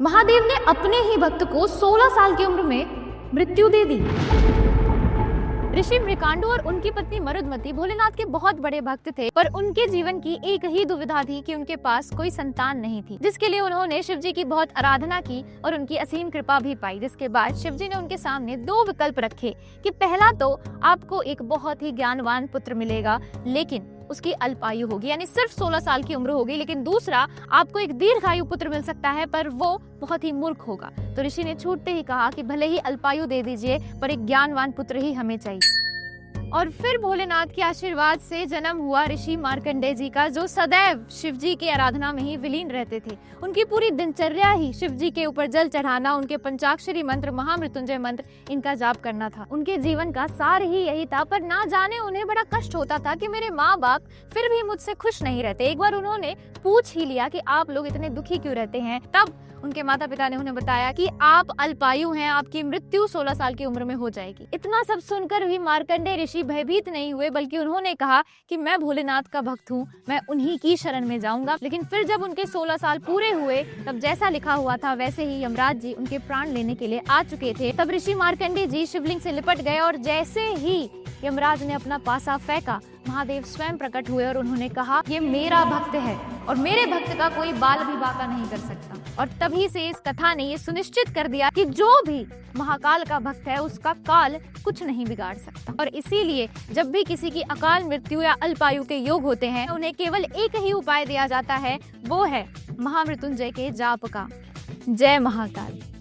महादेव ने अपने ही भक्त को 16 साल की उम्र में मृत्यु दे दी। ऋषि मृकांडू और उनकी पत्नी मरुदमती भोलेनाथ के बहुत बड़े भक्त थे, पर उनके जीवन की एक ही दुविधा थी कि उनके पास कोई संतान नहीं थी, जिसके लिए उन्होंने शिव जी की बहुत आराधना की और उनकी असीम कृपा भी पाई। जिसके बाद शिव जी ने उनके सामने दो विकल्प रखे कि पहला तो आपको एक बहुत ही ज्ञानवान पुत्र मिलेगा, लेकिन उसकी अल्पायु होगी, यानी सिर्फ 16 साल की उम्र होगी। लेकिन दूसरा, आपको एक दीर्घायु पुत्र मिल सकता है, पर वो बहुत ही मूर्ख होगा। तो ऋषि ने छूटते ही कहा कि भले ही अल्पायु दे दीजिए, पर एक ज्ञानवान पुत्र ही हमें चाहिए। और फिर भोलेनाथ के आशीर्वाद से जन्म हुआ ऋषि मार्कंडेय जी का, जो सदैव शिव जी की आराधना में ही विलीन रहते थे। उनकी पूरी दिनचर्या ही शिव जी के ऊपर जल चढ़ाना, उनके पंचाक्षरी मंत्र, महामृत्युंजय मंत्र, इनका जाप करना था। उनके जीवन का सार ही यही था, पर ना जाने उन्हें बड़ा कष्ट होता था कि मेरे माँ बाप फिर भी मुझसे खुश नहीं रहते। एक बार उन्होंने पूछ ही लिया कि आप लोग इतने दुखी क्यों रहते हैं। तब उनके माता पिता ने उन्हें बताया कि आप अल्पायु हैं, आपकी मृत्यु 16 साल की उम्र में हो जाएगी। इतना सब सुनकर भी मार्कंडेय ऋषि भयभीत नहीं हुए, बल्कि उन्होंने कहा कि मैं भोलेनाथ का भक्त हूँ, मैं उन्हीं की शरण में जाऊंगा। लेकिन फिर जब उनके 16 साल पूरे हुए, तब जैसा लिखा हुआ था वैसे ही यमराज जी उनके प्राण लेने के लिए आ चुके थे। तब ऋषि मार्कंडेय जी शिवलिंग से लिपट गए और जैसे ही यमराज ने अपना पासा फेंका, महादेव स्वयं प्रकट हुए और उन्होंने कहा, ये मेरा भक्त है और मेरे भक्त का कोई बाल भी बांका नहीं कर सकता। और तभी से इस कथा ने ये सुनिश्चित कर दिया कि जो भी महाकाल का भक्त है, उसका काल कुछ नहीं बिगाड़ सकता। और इसीलिए जब भी किसी की अकाल मृत्यु या अल्पायु के योग होते हैं, उन्हें केवल एक ही उपाय दिया जाता है, वो है महामृत्युंजय के जाप का। जय महाकाल।